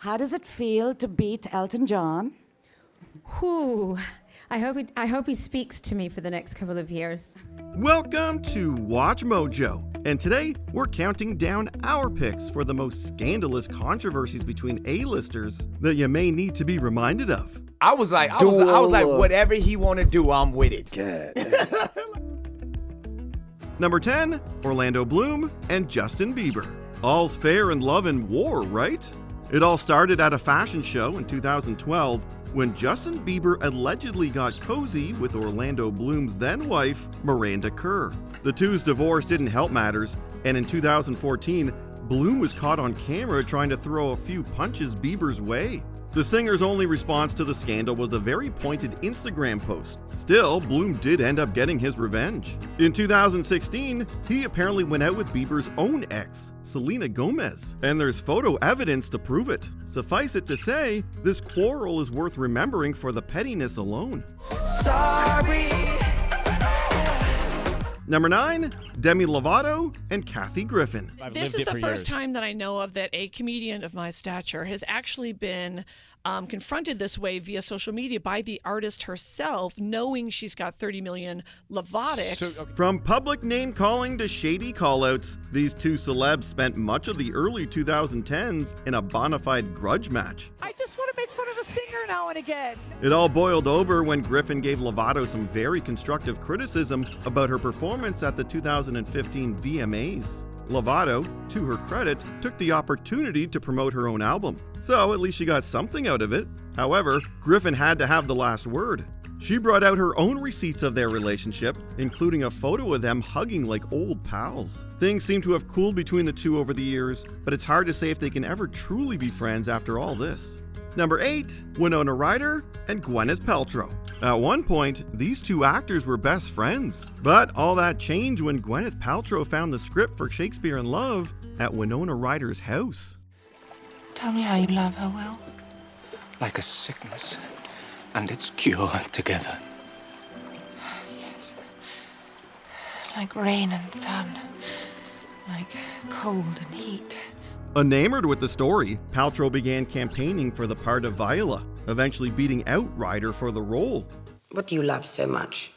How does it feel to beat Elton John? Whew. I hope he speaks to me for the next couple of years. Welcome to Watch Mojo, and today we're counting down our picks for the most scandalous controversies between A-listers that you may need to be reminded of. I was like, whatever he want to do, I'm with it. Number 10, Orlando Bloom and Justin Bieber. All's fair in love and war, right? It all started at a fashion show in 2012 when Justin Bieber allegedly got cozy with Orlando Bloom's then-wife, Miranda Kerr. The two's divorce didn't help matters, and in 2014, Bloom was caught on camera trying to throw a few punches Bieber's way. The singer's only response to the scandal was a very pointed Instagram post. Still, Bloom did end up getting his revenge. In 2016, he apparently went out with Bieber's own ex, Selena Gomez, and there's photo evidence to prove it. Suffice it to say, this quarrel is worth remembering for the pettiness alone. Sorry. Number 9, Demi Lovato and Kathy Griffin. This is the first time that I know of that a comedian of my stature has actually been confronted this way via social media by the artist herself, knowing she's got 30 million Lovatics. From public name-calling to shady callouts, these two celebs spent much of the early 2010s in a bona fide grudge match. I just want to make fun of a singer now and again. It all boiled over when Griffin gave Lovato some very constructive criticism about her performance at the 2015 VMAs. Lovato, to her credit, took the opportunity to promote her own album, so at least she got something out of it. However, Griffin had to have the last word. She brought out her own receipts of their relationship, including a photo of them hugging like old pals. Things seem to have cooled between the two over the years, but it's hard to say if they can ever truly be friends after all this. Number 8, Winona Ryder and Gwyneth Paltrow. At one point, these two actors were best friends, but all that changed when Gwyneth Paltrow found the script for Shakespeare in Love at Winona Ryder's house. Tell me how you love her, Will. Like a sickness and its cure together. Yes. Like rain and sun. Like cold and heat. Enamored with the story, Paltrow began campaigning for the part of Viola, eventually beating out Ryder for the role. What do you love so much?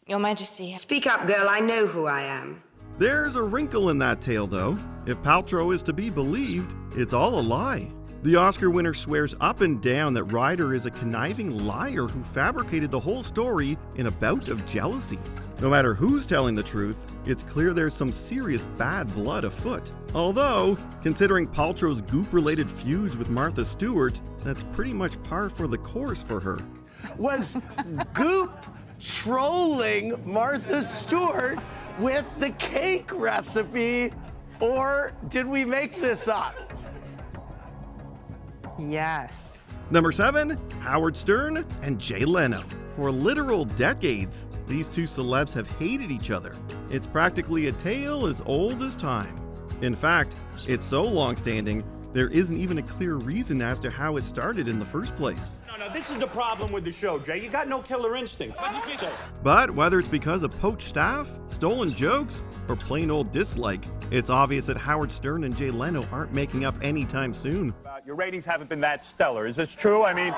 Your Majesty. Speak up, girl. I know who I am. There's a wrinkle in that tale, though. If Paltrow is to be believed, it's all a lie. The Oscar winner swears up and down that Ryder is a conniving liar who fabricated the whole story in a bout of jealousy. No matter who's telling the truth, it's clear there's some serious bad blood afoot. Although, considering Paltrow's goop-related feuds with Martha Stewart, that's pretty much par for the course for her. Was Goop trolling Martha Stewart with the cake recipe, or did we make this up? Yes. Number 7, Howard Stern and Jay Leno. For literal decades, these two celebs have hated each other. It's practically a tale as old as time. In fact, it's so long-standing, there isn't even a clear reason as to how it started in the first place. No, this is the problem with the show, Jay. You got no killer instinct. But whether it's because of poached staff, stolen jokes, or plain old dislike, it's obvious that Howard Stern and Jay Leno aren't making up anytime soon. Your ratings haven't been that stellar. Is this true? I mean,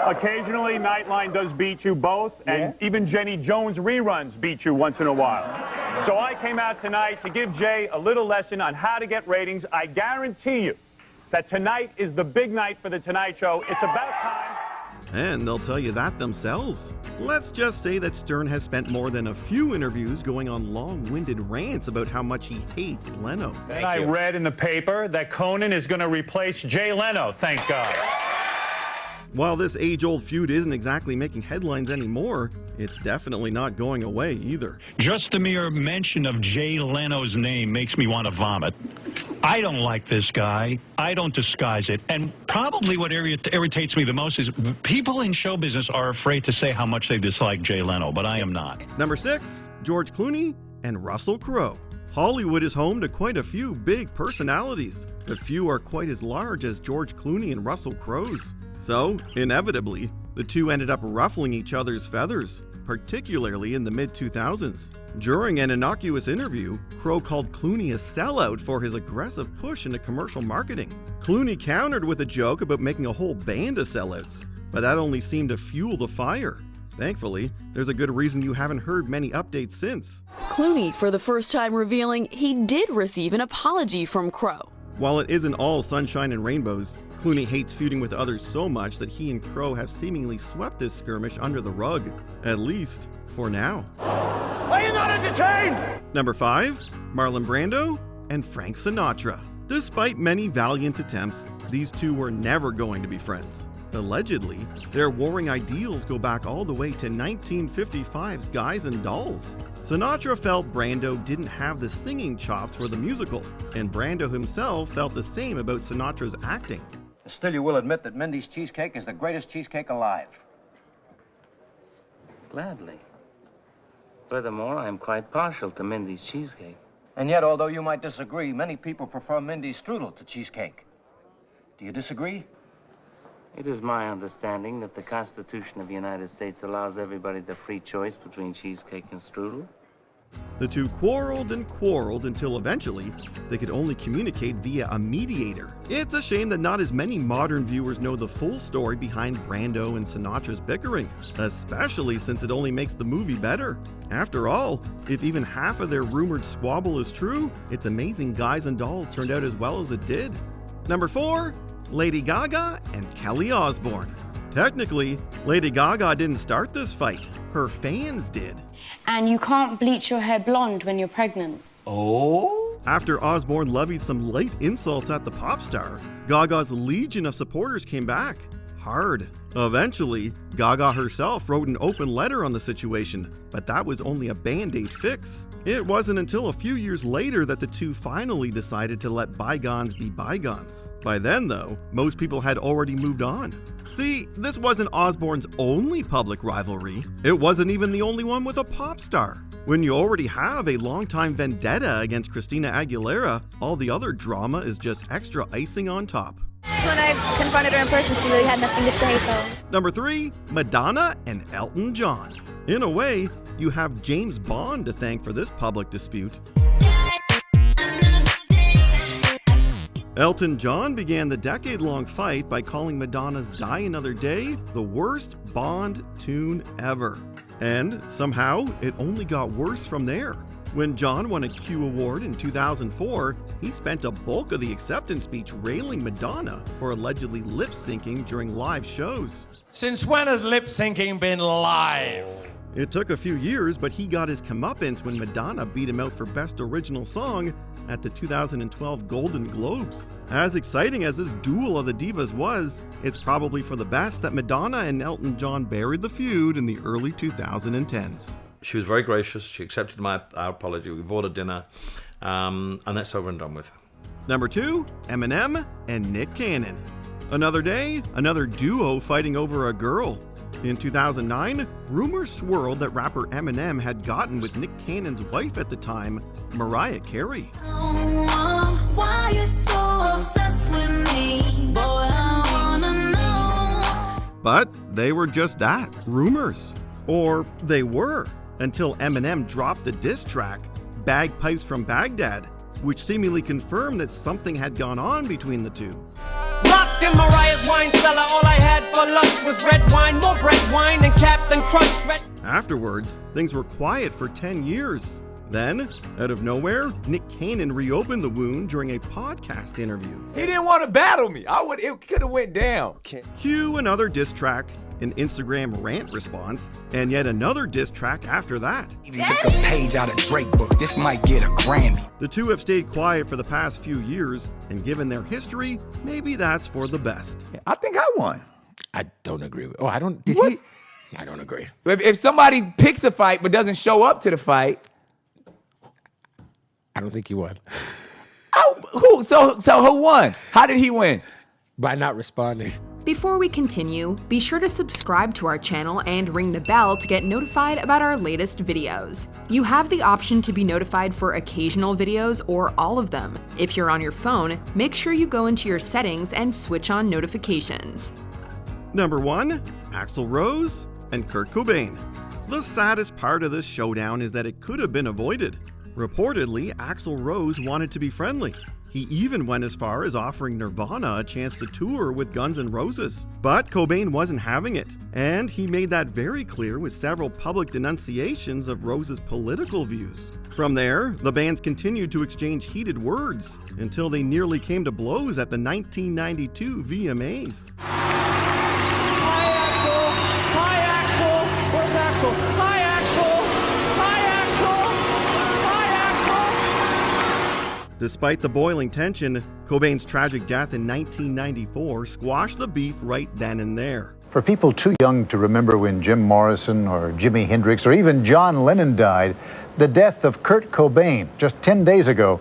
occasionally Nightline does beat you both, and even Jenny Jones reruns beat you once in a while. So I came out tonight to give Jay a little lesson on how to get ratings. I guarantee you that tonight is the big night for The Tonight Show. It's about time. And they'll tell you that themselves. Let's just say that Stern has spent more than a few interviews going on long-winded rants about how much he hates Leno. I read in the paper that Conan is going to replace Jay Leno, thank God. While this age-old feud isn't exactly making headlines anymore, it's definitely not going away either. Just the mere mention of Jay Leno's name makes me want to vomit. I don't like this guy. I don't disguise it. And probably what irritates me the most is people in show business are afraid to say how much they dislike Jay Leno, but I am not. Number 6, George Clooney and Russell Crowe. Hollywood is home to quite a few big personalities, but few are quite as large as George Clooney and Russell Crowe's. So, inevitably, the two ended up ruffling each other's feathers, particularly in the mid-2000s. During an innocuous interview, Crowe called Clooney a sellout for his aggressive push into commercial marketing. Clooney countered with a joke about making a whole band of sellouts, but that only seemed to fuel the fire. Thankfully, there's a good reason you haven't heard many updates since. Clooney, for the first time, revealing he did receive an apology from Crowe. While it isn't all sunshine and rainbows, Clooney hates feuding with others so much that he and Crowe have seemingly swept this skirmish under the rug, at least for now. Are you not entertained? Number 5, Marlon Brando and Frank Sinatra. Despite many valiant attempts, these two were never going to be friends. Allegedly, their warring ideals go back all the way to 1955's Guys and Dolls. Sinatra felt Brando didn't have the singing chops for the musical, and Brando himself felt the same about Sinatra's acting. Still, you will admit that Mindy's cheesecake is the greatest cheesecake alive. Gladly. Furthermore, I am quite partial to Mindy's cheesecake. And yet, although you might disagree, many people prefer Mindy's strudel to cheesecake. Do you disagree? It is my understanding that the Constitution of the United States allows everybody the free choice between cheesecake and strudel. The two quarreled and quarreled until eventually they could only communicate via a mediator. It's a shame that not as many modern viewers know the full story behind Brando and Sinatra's bickering, especially since it only makes the movie better. After all, if even half of their rumored squabble is true, it's amazing Guys and Dolls turned out as well as it did. Number 4, Lady Gaga and Kelly Osborne. Technically, Lady Gaga didn't start this fight. Her fans did. And you can't bleach your hair blonde when you're pregnant. Oh? After Osborne levied some light insults at the pop star, Gaga's legion of supporters came back. Hard. Eventually, Gaga herself wrote an open letter on the situation, but that was only a band-aid fix. It wasn't until a few years later that the two finally decided to let bygones be bygones. By then, though, most people had already moved on. See, this wasn't Osborne's only public rivalry. It wasn't even the only one with a pop star. When you already have a longtime vendetta against Christina Aguilera, all the other drama is just extra icing on top. When I confronted her in person, she really had nothing to say, so. Number 3, Madonna and Elton John. In a way, you have James Bond to thank for this public dispute. Elton John began the decade-long fight by calling Madonna's Die Another Day the worst Bond tune ever. And somehow, it only got worse from there. When John won a Q Award in 2004, he spent a bulk of the acceptance speech railing Madonna for allegedly lip-syncing during live shows. Since when has lip-syncing been live? It took a few years, but he got his comeuppance when Madonna beat him out for Best Original Song at the 2012 Golden Globes. As exciting as this duel of the divas was, it's probably for the best that Madonna and Elton John buried the feud in the early 2010s. She was very gracious. She accepted our apology. We bought a dinner, and that's over and done with. Number 2, Eminem and Nick Cannon. Another day, another duo fighting over a girl. In 2009, rumors swirled that rapper Eminem had gotten with Nick Cannon's wife at the time, Mariah Carey. Why you so obsessed with me? Boy, I wanna know. But they were just that, rumors. Or they were, until Eminem dropped the diss track, Bagpipes from Baghdad, which seemingly confirmed that something had gone on between the two. Locked in Mariah's wine cellar, all I had for lunch was red wine, more bread wine, and Captain Crunch. Afterwards, things were quiet for 10 years. Then, out of nowhere, Nick Cannon reopened the wound during a podcast interview. He didn't want to battle me. It could have went down. Cue another diss track, an Instagram rant response, and yet another diss track after that. Took a page out of Drake book. This might get a Grammy. The two have stayed quiet for the past few years, and given their history, maybe that's for the best. I think I won. I don't agree with. Oh, I don't. Did What? he? I don't agree. If somebody picks a fight but doesn't show up to the fight, I don't think he won. who? So who won? How did he win? By not responding. Before we continue, be sure to subscribe to our channel and ring the bell to get notified about our latest videos. You have the option to be notified for occasional videos or all of them. If you're on your phone, make sure you go into your settings and switch on notifications. Number 1, Axl Rose and Kurt Cobain. The saddest part of this showdown is that it could have been avoided. Reportedly, Axl Rose wanted to be friendly. He even went as far as offering Nirvana a chance to tour with Guns N' Roses. But Cobain wasn't having it, and he made that very clear with several public denunciations of Rose's political views. From there, the bands continued to exchange heated words until they nearly came to blows at the 1992 VMAs. Hi, Axel. Hi, Axel. Where's Axel? Hi, Axel. Hi, Axel. Hi, Axel. Despite the boiling tension, Cobain's tragic death in 1994 squashed the beef right then and there. For people too young to remember when Jim Morrison or Jimi Hendrix or even John Lennon died, the death of Kurt Cobain just 10 days ago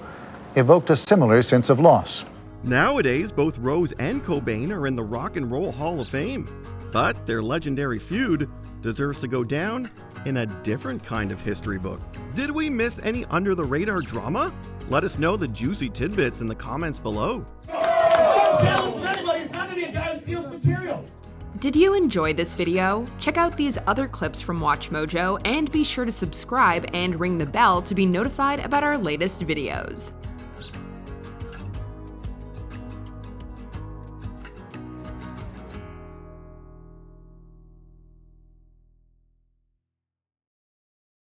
evoked a similar sense of loss. Nowadays, both Rose and Cobain are in the Rock and Roll Hall of Fame, but their legendary feud deserves to go down in a different kind of history book. Did we miss any under-the-radar drama? Let us know the juicy tidbits in the comments below. Don't jealous of anybody. It's not going to be a guy who steals material. Did you enjoy this video? Check out these other clips from WatchMojo and be sure to subscribe and ring the bell to be notified about our latest videos.